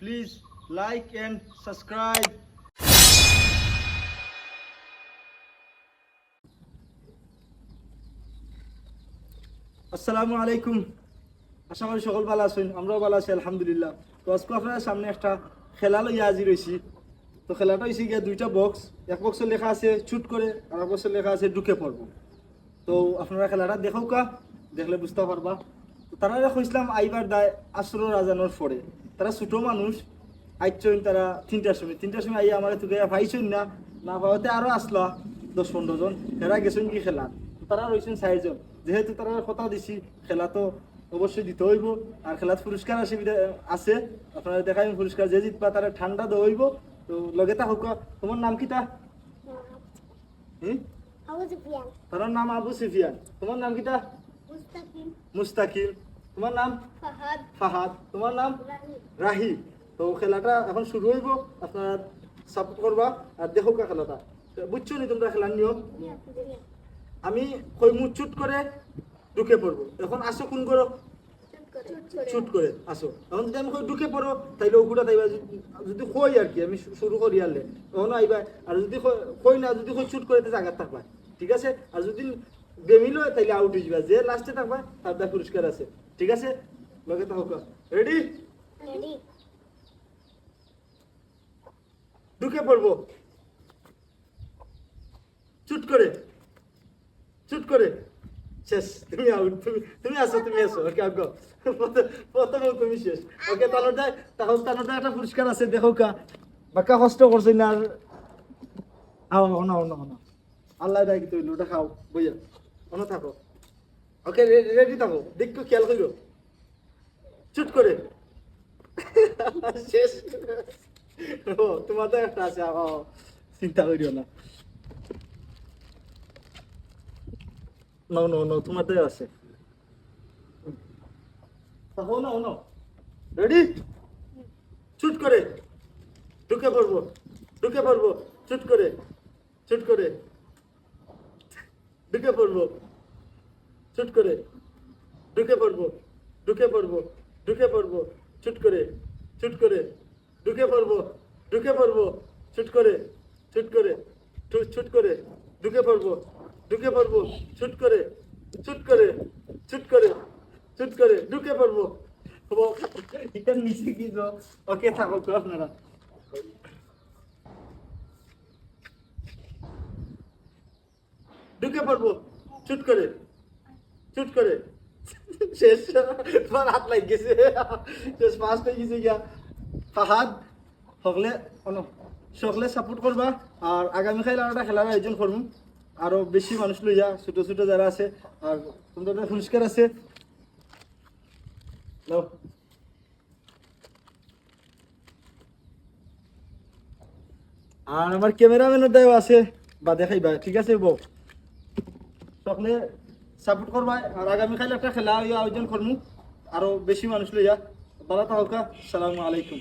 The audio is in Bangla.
Please like and subscribe. আসসালামু আলাইকুম। আশা করি সকল ভালো আছেন, আমরাও ভালো আছি আলহামদুলিল্লাহ। তো আজকে আপনার সামনে একটা খেলা লইয়া হাজির হয়েছি। তো খেলাটা হয়েছে গিয়ে দুইটা বক্স, এক বক্সে লেখা আছে শুট করে আর এক বক্সে লেখা আছে ঢুকে পড়ব। তো আপনারা খেলাটা দেখো কা, দেখলে বুঝতে পারবা। তো তারা কইছিলাম আইবার দায় আসরের আজানোর পরে। তারা ছোটো মানুষ আইচইন, তারা তিনটার সময় আইয়া আমার তুকে ভাইছইন না না পাওয়াতে আরও আসলা 10-15 জন। এরা গেছেন কি খেলা, তারা রয়েছেন 6 জন। যেহেতু তারা কথা দিছি খেলা তো অবশ্যই দিতে হইব, আর খেলার পুরস্কার আছে আপনারা দেখাই পুরস্কার, যে জিতবা তারা ঠান্ডা দেওয়া হইব। তো লগে তা হোক। তোমার নাম কিটা? তার নাম আবু সুফিয়ান। তোমার নাম কিটা? মুস্তাকিম। তোমার নাম? ফাহাদ। তোমার নাম? রাহি। তো খেলাটা এখন শুরু হইব, আপনারা সাপোর্ট করবা আর দেখো কা খেলাটা। বুঝছো নি তোমরা খেলার নিয়ম? আমি কই মুখ চুট করে ঢুকে পড়বো। এখন আসো কোন করো? চুট করে আসো। এখন যদি আমি কই ঢুকে পড়ো তাইলে ওগুলা তাইবা, যদি কই আর কি আমি শুরু করি আনলে তখন আইবা। আর যদি কই না, যদি কই চুট করে জায়গা থাকবা, ঠিক আছে। আর যদি বেমিল হয় তাইলে আউট হয়ে যাবা। যে লাস্টে থাকবা তার পুরস্কার আছে, ঠিক আছে। লগে থাকো। রেডি? ঢুকে পড়বো চুট করে, চুট করে। শেষ। তুমি আউট। তুমি আসো, তুমি আসো। ওকে আগে প্রথমে তুমি শেষ। ওকে তাহলে একটা পুরস্কার আছে, দেখো কা। বাক্কা কষ্ট করছে না আর আও না না না, আল্লাহ দাই কি তুমি ওটা খাও বইয়া মনে থাকো। ওকে রেডি থাকো, দেখো খেয়াল করো। চুট করে শেষ। ও তোমার তো একটা আছে, চিন্তা করিও না। নো নো নো, তোমার তো আছে। তাহো না না, রেডি? চুট করে ঢুকে পড়বো, ঢুকে পড়বো। চুট করে, চুট করে ঢুকে পড়বো, চুট করে ঢুকে পড়বো, ঢুকে পড়বো, ঢুকে পড়বো। চুট করে, চুট করে ঢুকে পড়বো, ঢুকে পড়বো। চুট করে, চুট করে চুট করে ঢুকে পড়বো, ঢুকে পড়বো। চুট করে, চুট করে, চুট করে, চুট করে ঢুকে পড়বো। এটা নিচে কি গো? ওকে থাকো তো আপনারা। ঢুকে পড়বো চুট করে, চুট করে। শেষ। তোমার হাত লাগ গেছে, শেষ। ফার্স্ট হয়ে গেছে গিয়া ফাহাদ। সকলে সকলে সাপোর্ট করবা। আর আগামীকাল আমরা খেলার আয়োজন করবো, আরো বেশি মানুষ লইয়া, ছোট ছোট যারা আছে। আর তোমাদের পুরস্কার আছে। আর আমার ক্যামেরাম্যানের দায়ও আছে, বা দেখাইবা, ঠিক আছে বউ। সকলে সাপোর্ট করবা। আর আগামীকাল একটা খেলা আয়োজন করবো, আরো বেশি মানুষ লইয়া। ভালো থাকা। আসসালামু আলাইকুম।